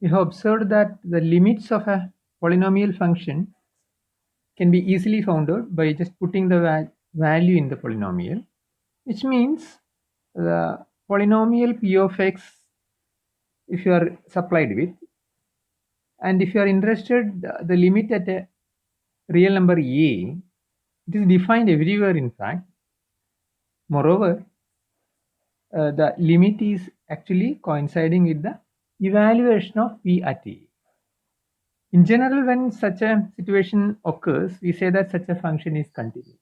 we have observed that the limits of a polynomial function can be easily found out by just putting the value in the polynomial, which means the polynomial p of x, if you are supplied with, and if you are interested the limit at a real number a, it is defined everywhere in fact. Moreover, the limit is actually coinciding with the evaluation of p at a. In general, when such a situation occurs, we say that such a function is continuous.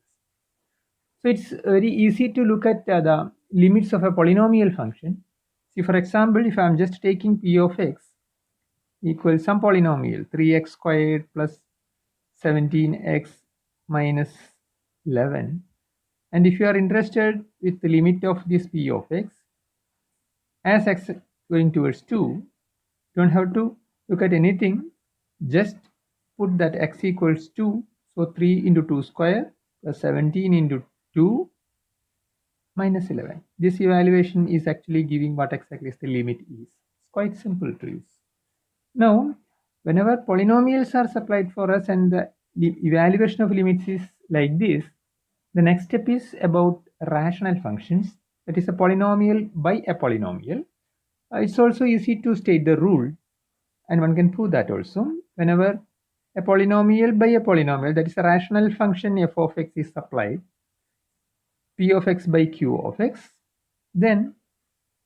So it's very easy to look at the limits of a polynomial function. See, for example, if I'm just taking p of x equals some polynomial 3x squared plus 17x minus 11, and if you are interested with the limit of this p of x as x going towards 2, don't have to look at anything, just put that x equals 2, so 3 into 2 square plus 17 into 2 minus 11. This evaluation is actually giving what exactly is the limit is. It's quite simple to use. Now, whenever polynomials are supplied for us and the evaluation of limits is like this, the next step is about rational functions, that is a polynomial by a polynomial. It's also easy to state the rule, and one can prove that also. Whenever a polynomial by a polynomial, that is a rational function f of x is supplied, p of x by q of x, then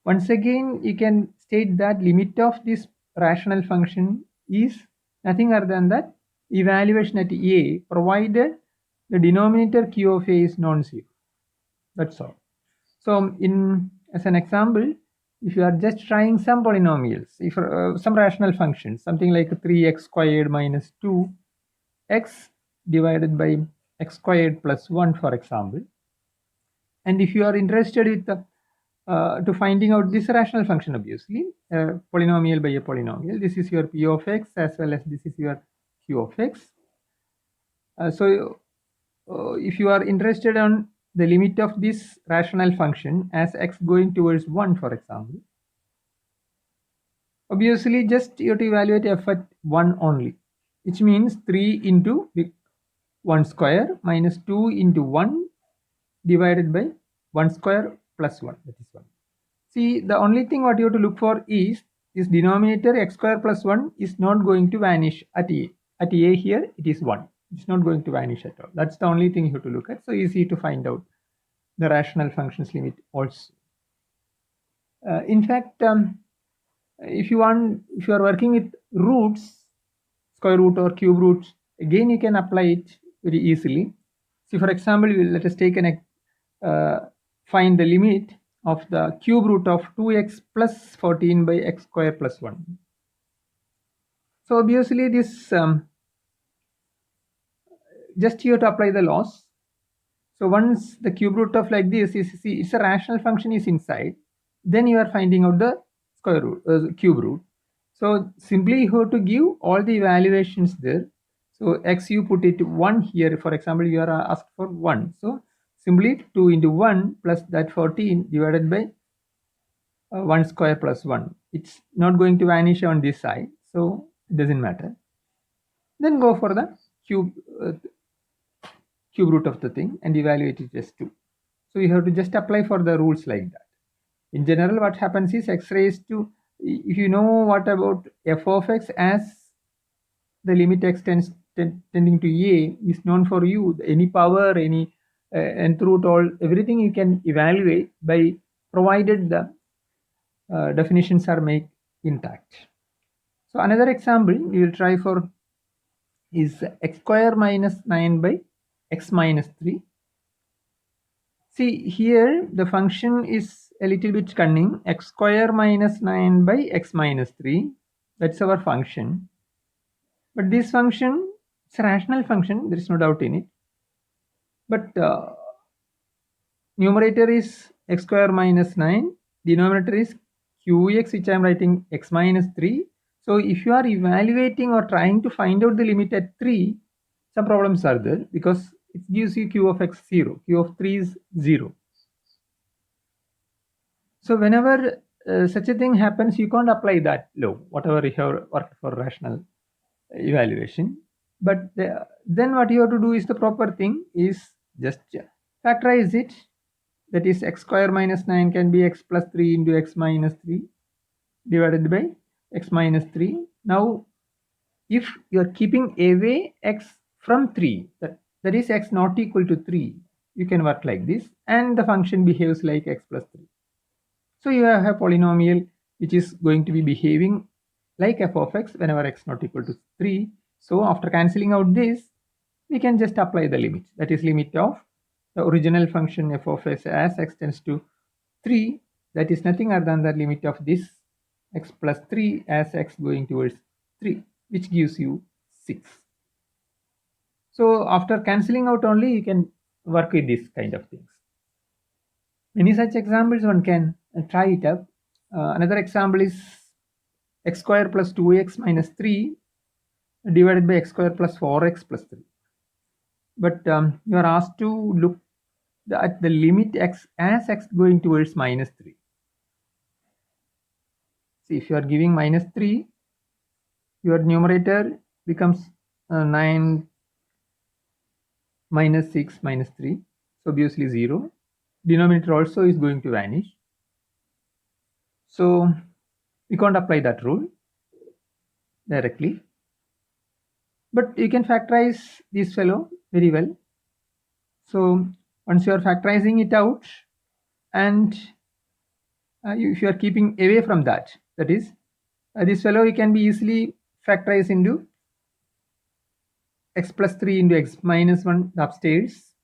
once again you can state that limit of this rational function is nothing other than that evaluation at a, provided the denominator q of a is non-zero. That's all. So in as an example, if you are just trying some polynomials, if some rational functions, something like 3x squared minus 2x divided by x squared plus 1, for example, and if you are interested with the to finding out this rational function, obviously polynomial by a polynomial, this is your p of x as well as this is your q of x. So if you are interested on the limit of this rational function as x going towards 1, for example, obviously just you have to evaluate f at 1 only, which means 3 into 1 square minus 2 into 1 divided by 1 square plus 1, that is 1. See, the only thing what you have to look for is this denominator x square plus 1 is not going to vanish at a. At a here it is 1. It's not going to vanish at all. That's the only thing you have to look at. So easy to find out the rational functions limit also. In fact, if you are working with roots, square root or cube roots, again you can apply it very easily. See, for example, let us take an find the limit of the cube root of 2x plus 14 by x square plus 1. So obviously this just you have to apply the laws. So once the cube root of like this is, see, it's a rational function is inside, then you are finding out the square root, cube root. So simply you have to give all the evaluations there. So x you put it 1 here, for example, you are asked for 1. So simply 2 into 1 plus that 14 divided by 1 square plus 1. It's not going to vanish on this side, so it doesn't matter. Then go for the cube root of the thing and evaluate it as 2. So you have to just apply for the rules like that. In general, what happens is x raised to, if you know what about f of x as the limit x tending to a is known for you, any power, any nth root, all everything you can evaluate by provided the definitions are made intact. So another example we will try for is x square minus 9 by x minus 3. See, here the function is a little bit cunning. X square minus 9 by x minus 3, that's our function. But this function is a rational function, there is no doubt in it. But numerator is x square minus 9, denominator is qx, which I am writing x minus 3. So if you are evaluating or trying to find out the limit at 3, some problems are there because it gives you q of x 0, q of 3 is 0. So whenever such a thing happens, you can't apply that law, whatever you have worked for rational evaluation. But then what you have to do is the proper thing is just factorize it. That is x square minus 9 can be x plus 3 into x minus 3 divided by x minus 3. Now, if you are keeping away x from 3, that is x not equal to 3, you can work like this, and the function behaves like x plus 3. So you have a polynomial which is going to be behaving like f of x whenever x not equal to 3. So after cancelling out this, we can just apply the limit. That is limit of the original function f of s as x tends to 3. That is nothing other than the limit of this x plus 3 as x going towards 3, which gives you 6. So after cancelling out only, you can work with this kind of things. Many such examples one can try it up. Another example is x square plus 2x minus 3 divided by x square plus 4x plus 3. But you are asked to look at the limit x as x going towards minus 3. See, if you are giving minus 3, your numerator becomes 9 minus 6 minus 3. So obviously 0. Denominator also is going to vanish. So we can't apply that rule directly. But you can factorize this fellow very well. So once you are factorizing it out, and if you are keeping away from that, that is, this fellow you can be easily factorized into x plus 3 into x minus 1 upstairs.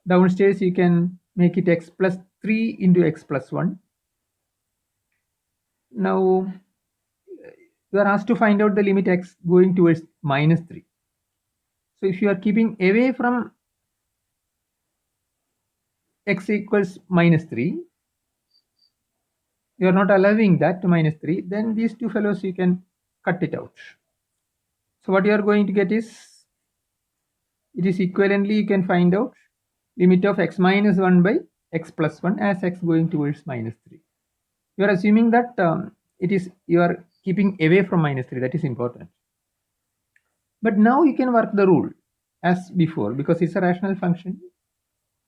Downstairs you can make it x plus 3 into x plus 1. Now you are asked to find out the limit x going towards minus 3. So if you are keeping away from x equals minus 3, you are not allowing that to minus 3, then these two fellows you can cut it out. So what you are going to get is, it is equivalently you can find out limit of x minus 1 by x plus 1 as x going towards minus 3. You are assuming that you are keeping away from minus 3. That is important. But now you can work the rule as before, because it's a rational function.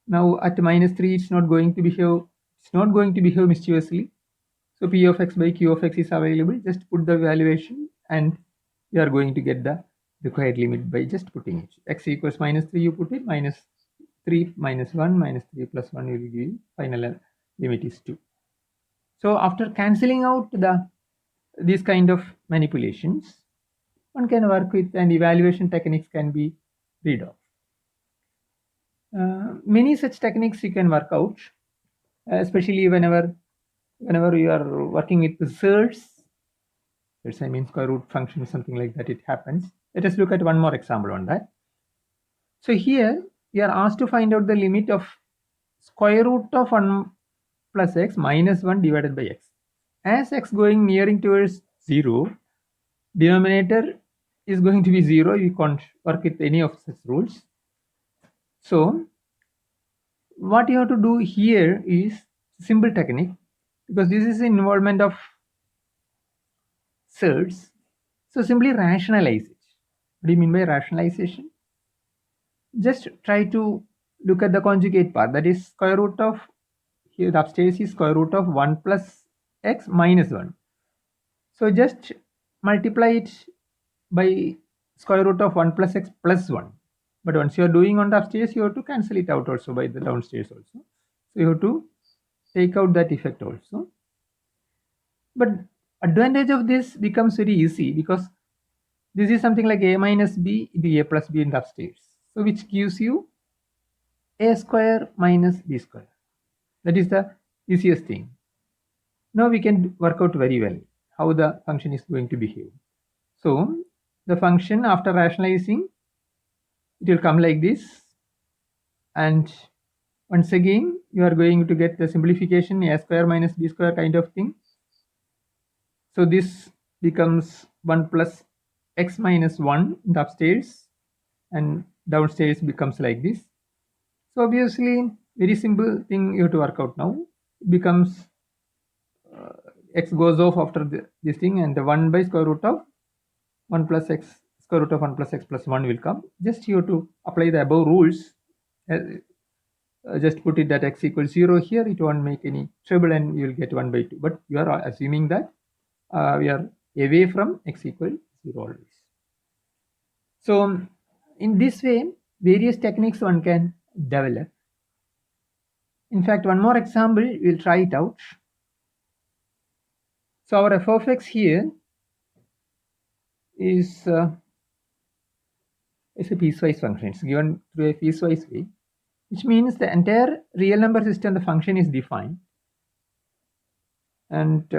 Now at minus 3, it's not going to behave mischievously. So p of x by q of x is available. Just put the valuation and you are going to get the required limit by just putting it. X equals minus 3, you put it, minus 3 minus 1 minus 3 plus 1 will give you final limit is 2. So after cancelling out these kind of manipulations, one can work with, and evaluation techniques can be read off. Many such techniques you can work out, especially whenever you are working with the surds. I mean square root function, something like that, it happens. Let us look at one more example on that. So here we are asked to find out the limit of square root of 1 plus x minus 1 divided by x. As x going nearing towards 0, denominator is going to be 0. You can't work with any of such rules. So what you have to do here is simple technique, because this is the involvement of surds. So simply rationalize it. What do you mean by rationalization? Just try to look at the conjugate part, that is square root of, here the upstairs is square root of 1 plus x minus 1. So just multiply it by square root of 1 plus x plus 1. But once you are doing on the upstairs, you have to cancel it out also by the downstairs also. So you have to take out that effect also. But advantage of this becomes very easy, because this is something like a minus b into a plus b in the upstairs. So which gives you a square minus b square. That is the easiest thing. Now we can work out very well how the function is going to behave. So the function, after rationalizing, it will come like this. And once again, you are going to get the simplification, a square minus b square kind of thing. So this becomes 1 plus x minus 1 in the upstairs, and downstairs becomes like this. So obviously, very simple thing you have to work out now. It becomes x goes off after this thing, and the 1 by square root of 1 plus x, square root of 1 plus x plus 1 will come. Just you have to apply the above rules. Just put it that x equals 0 here, it won't make any trouble, and you will get 1 by 2. But you are assuming that we are away from x equal 0 always. So in this way, various techniques one can develop. In fact, one more example, we'll try it out. So our f of x here is a piecewise function. It's given through a piecewise way, which means the entire real number system, the function is defined. And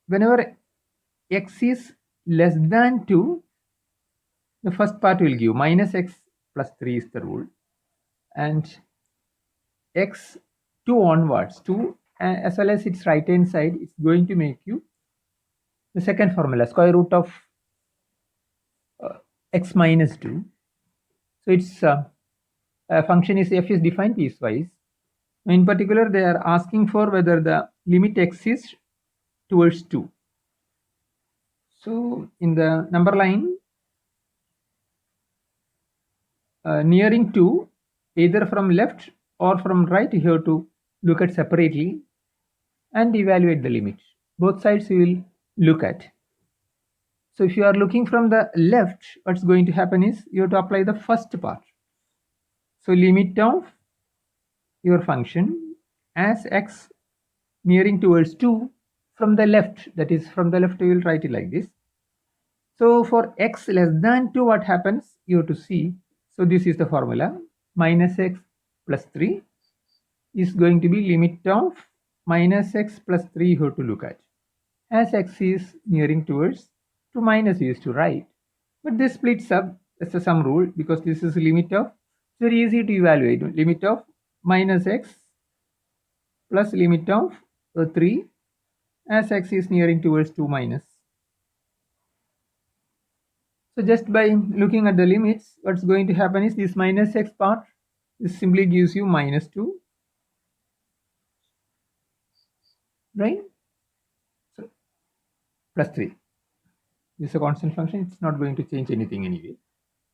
whenever x is less than 2, the first part will give minus x plus 3 is the rule. And x 2 onwards, 2 as well as its right hand side, is going to make you the second formula, square root of x minus 2. So its function is f is defined piecewise. In particular, they are asking for whether the limit x is towards 2. So in the number line, nearing 2, either from left or from right, you have to look at separately and evaluate the limit. Both sides you will look at. So if you are looking from the left, what's going to happen is you have to apply the first part. So limit of your function as x nearing towards 2 from the left, that is from the left, you will write it like this. So for x less than 2, what happens? You have to see. So this is the formula, minus x plus 3 is going to be limit of minus x plus 3 you have to look at. As x is nearing towards 2, minus you used to write. But this splits up, that's a sum rule, because this is limit of, it's very easy to evaluate, limit of minus x plus limit of 3 as x is nearing towards 2 minus. So just by looking at the limits, what's going to happen is this minus x part, this simply gives you minus 2, right? So plus 3. This is a constant function, it's not going to change anything anyway.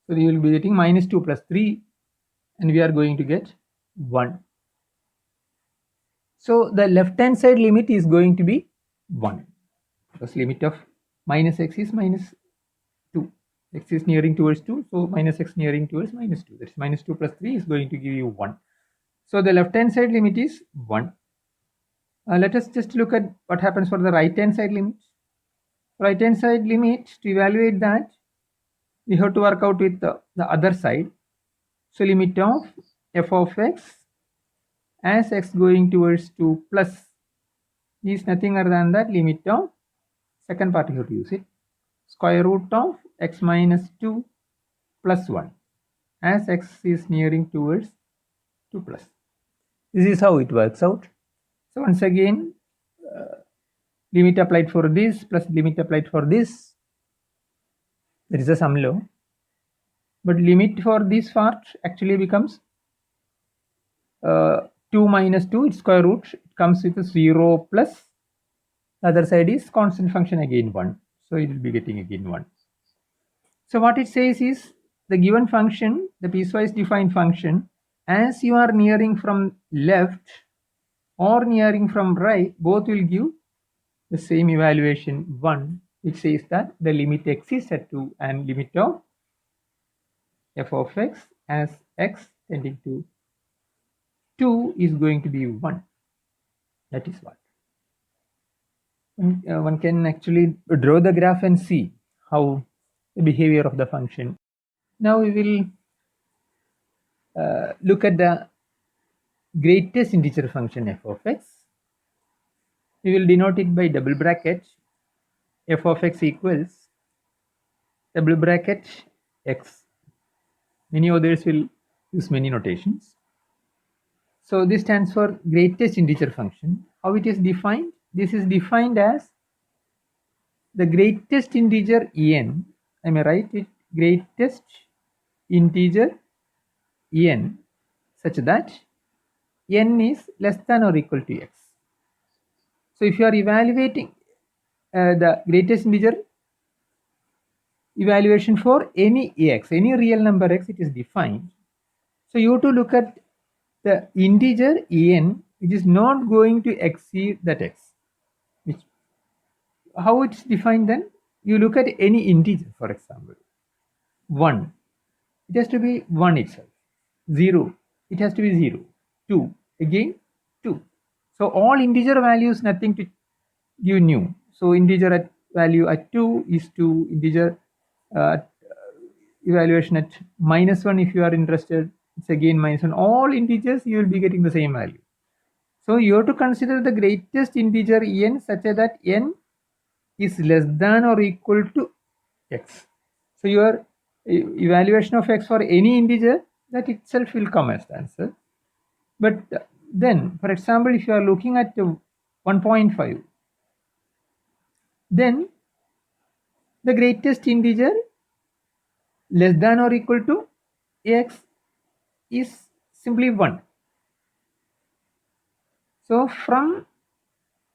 So you will be getting minus 2 plus 3, and we are going to get 1. So the left hand side limit is going to be 1, because limit of minus x is minus 2. X is nearing towards 2, so minus x nearing towards minus 2. That is minus 2 plus 3 is going to give you 1. So the left hand side limit is 1. Let us just look at what happens for the right hand side limit. Right hand side limit, to evaluate that, we have to work out with the other side. So limit of f of x as x going towards 2 plus is nothing other than that limit of, second part you have to use it, square root of x minus 2 plus 1 as x is nearing towards 2 plus. This is how it works out. So once again, limit applied for this plus limit applied for this, there is a sum law. But limit for this part actually becomes 2 minus 2, its square root, it comes with a 0 plus, the other side is constant function again 1. So it will be getting again 1. So what it says is the given function, the piecewise defined function, as you are nearing from left or nearing from right, both will give the same evaluation 1, which says that the limit exists at 2 and limit of f of x as x tending to 2 is going to be 1. That is what. One can actually draw the graph and see how the behavior of the function. Now we will look at the greatest integer function f of x. We will denote it by double bracket. F of x equals double bracket x. Many others will use many notations. So this stands for greatest integer function. How it is defined? This is defined as the greatest integer n. I may write it greatest integer n such that n is less than or equal to x. So if you are evaluating the greatest integer evaluation for any x, any real number x, it is defined. So you have to look at the integer n which is not going to exceed that x. Which, how it's defined then? You look at any integer, for example, 1, it has to be 1 itself. 0, it has to be 0. 2, again 2. So all integer values, nothing to give new. So integer at value at 2 is 2, integer evaluation at -1, if you are interested, it's again -1. All integers you will be getting the same value. So you have to consider the greatest integer n such that n is less than or equal to x. So your evaluation of x for any integer, that itself will come as the answer. But then, for example, if you are looking at 1.5, then the greatest integer less than or equal to x is simply 1. So from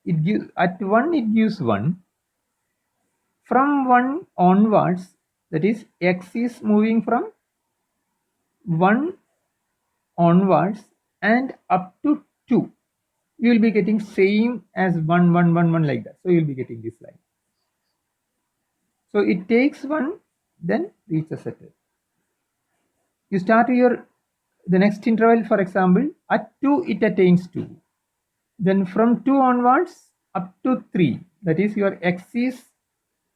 it gives at 1 it gives 1. From 1 onwards, that is x is moving from 1 onwards and up to 2, you will be getting same as 1 1 1 1 like that. So you will be getting this line. So it takes 1, then reaches at it. You start your the next interval, for example, at 2 it attains 2. Then from 2 onwards up to 3, that is your x is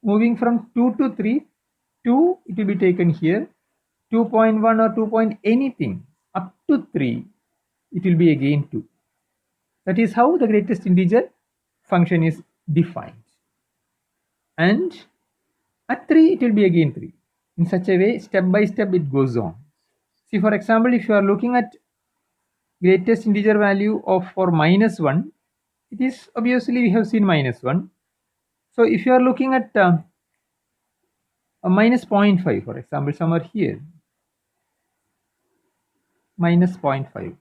moving from 2 to 3, 2 it will be taken here, 2.1 or 2 point anything up to 3, it will be again 2. That is how the greatest integer function is defined. And at 3 it will be again 3. In such a way, step by step it goes on. See, for example, if you are looking at greatest integer value of for -1, it is obviously we have seen -1. So if you are looking at a -0.5, for example, somewhere here, -0.5,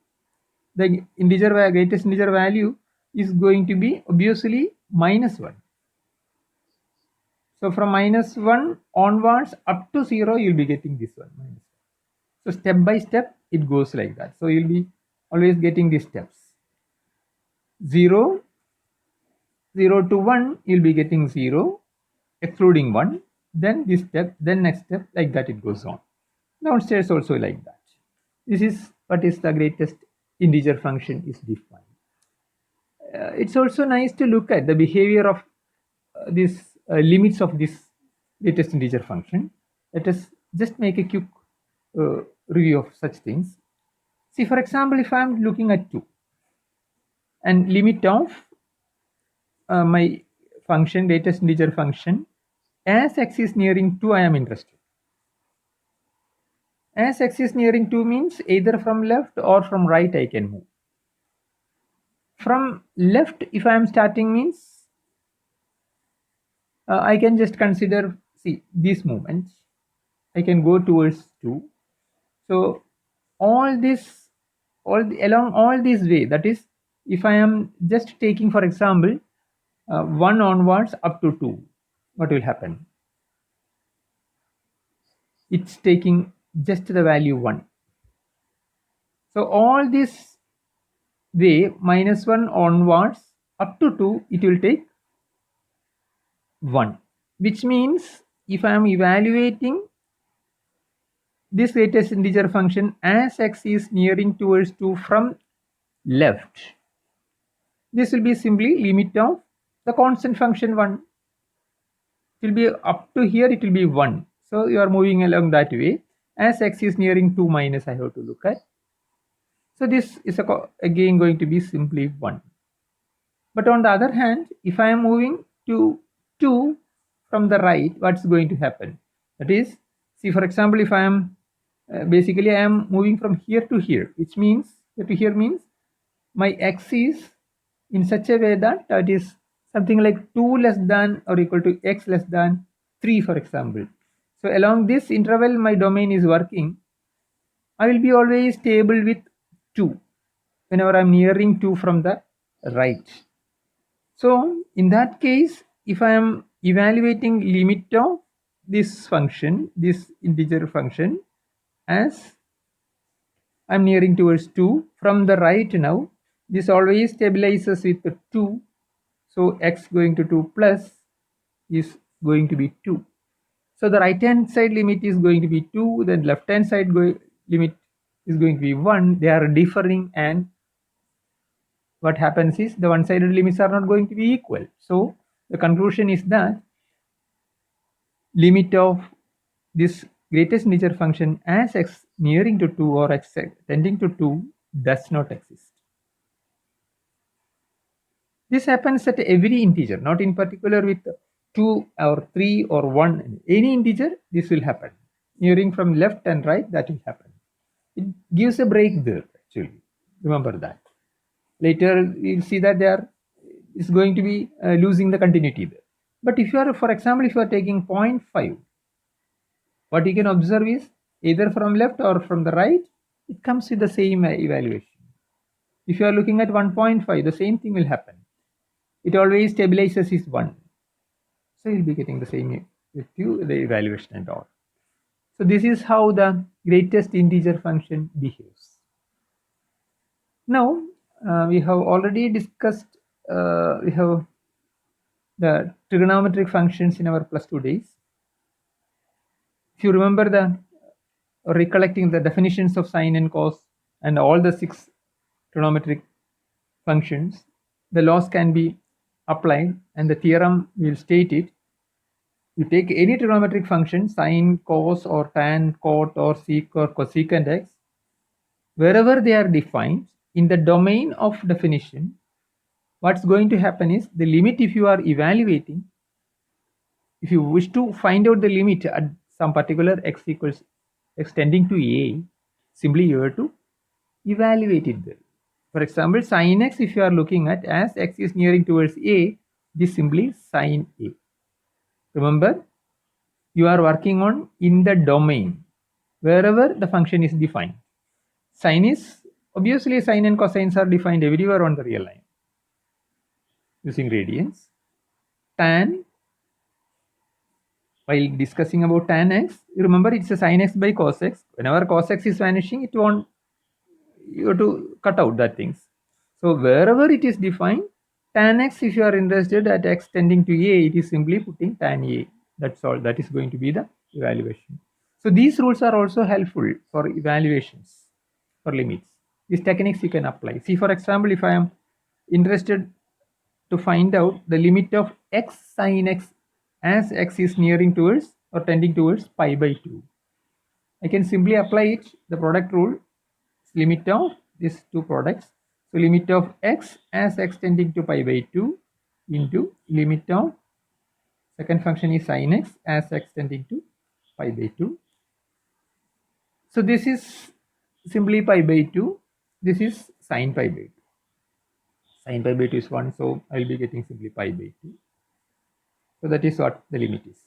the integer greatest integer value is going to be obviously -1. So from -1 onwards up to 0, you'll be getting this one, -1. So step by step, it goes like that. So you'll be always getting these steps. 0, 0 to 1, you'll be getting 0, excluding 1. Then this step, then next step, like that it goes on. Downstairs also like that. This is what is the greatest integer function is defined. It's also nice to look at the behavior of these limits of this greatest integer function. Let us just make a quick review of such things. See, for example, if I am looking at 2 and limit of my function, greatest integer function, as x is nearing 2, I am interested. As x is nearing 2 means either from left or from right I can move. From left, if I am starting means I can just consider, see, these movements. I can go towards 2. So all this, along all this way, that is, if I am just taking, for example, 1 onwards up to 2, what will happen? It's taking just the value 1. So all this way, -1 onwards up to 2, it will take 1, which means if I am evaluating this greatest integer function as x is nearing towards 2 from left, this will be simply limit of the constant function 1. It will be up to here, it will be 1. So you are moving along that way. As x is nearing 2 minus, I have to look at. So this is again going to be simply 1. But on the other hand, if I am moving to 2 from the right, what's going to happen? That is, see, for example, if I am basically I am moving from here to here, which means here to here means my x is in such a way that it is something like 2 less than or equal to x less than 3, for example. So along this interval my domain is working. I will be always stable with 2 whenever I'm nearing 2 from the right. So in that case, if I am evaluating limit of this function, this integer function, as I'm nearing towards 2 from the right now, this always stabilizes with 2. So x going to 2 plus is going to be 2. So the right hand side limit is going to be 2, then left hand side limit is going to be 1. They are differing, and what happens is the one-sided limits are not going to be equal. So the conclusion is that limit of this greatest integer function as x nearing to 2 or x tending to 2 does not exist. This happens at every integer, not in particular with 2 or 3 or 1. Any integer, this will happen. Nearing from left and right, that will happen. It gives a break there, actually. Remember that. Later, you'll see that is going to be losing the continuity there. But if you are, for example, if you are taking 0.5, what you can observe is either from left or from the right, it comes with the same evaluation. If you are looking at 1.5, the same thing will happen. It always stabilizes is 1. So you'll be getting the same with you, the evaluation and all. So this is how the greatest integer function behaves. Now, we have already discussed, we have the trigonometric functions in our plus 2 days. If you remember recollecting the definitions of sine and cos and all the 6 trigonometric functions, the laws can be applied and the theorem will state it. You take any trigonometric function, sine, cos or tan, cot or sec or cosecant x, wherever they are defined in the domain of definition, what's going to happen is the limit, if you are evaluating, if you wish to find out the limit at some particular x equals x tending to a, simply you have to evaluate it there. For example, sine x, if you are looking at as x is nearing towards a, this simply sine a. Remember, you are working on in the domain wherever the function is defined. Sine is obviously sine and cosines are defined everywhere on the real line using radians. Tan, while discussing about tan x, you remember it's a sine x by cos x. Whenever cos x is vanishing, it won't, you have to cut out that things. So wherever it is defined, tan x, if you are interested at x tending to a, it is simply putting tan a. That's all. That is going to be the evaluation. So these rules are also helpful for evaluations, for limits. These techniques you can apply. See, for example, if I am interested to find out the limit of x sine x as x is nearing towards or tending towards pi by 2, I can simply apply it, the product rule, limit of these two products. So limit of x as x tending to pi by 2 into limit of second function is sin x as x tending to pi by 2. So this is simply pi by 2. This is sin pi by 2. Sin pi by 2 is 1, so I will be getting simply pi by 2. So that is what the limit is.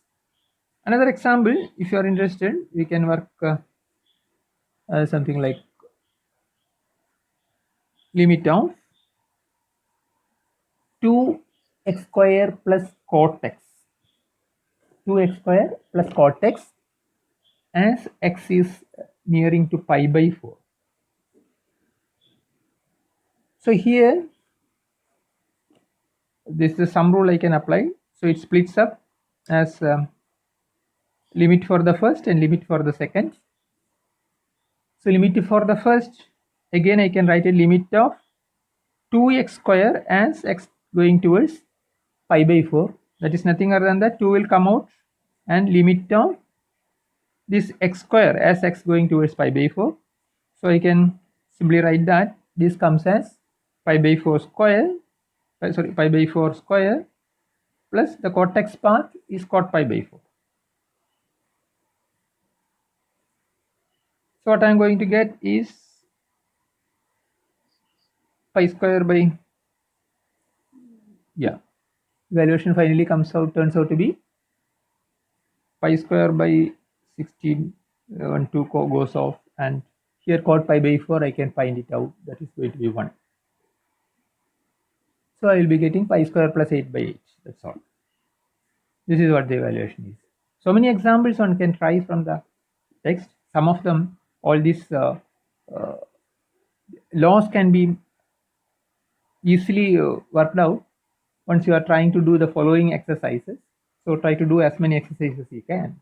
Another example, if you are interested, we can work something like limit of 2x square plus cot x. 2x square plus cot x as x is nearing to pi by 4. So here, this is some rule I can apply. So it splits up as limit for the first and limit for the second. So limit for the first, again I can write a limit of 2x square as x going towards pi by 4. That is nothing other than that 2 will come out, and limit of this x square as x going towards pi by 4. So I can simply write that this comes as pi by 4 square, pi by 4 square plus the cot x part is cot pi by 4. So what I am going to get is pi square by, evaluation finally turns out to be pi square by 16, 1 2 goes off, and here cot pi by 4 I can find it out, that is going to be 1. So I will be getting pi square plus 8 by 8. That's all. This is what the evaluation is. So many examples one can try from the text. Some of them, all these uh, laws can be easily worked out once you are trying to do the following exercises. So try to do as many exercises as you can.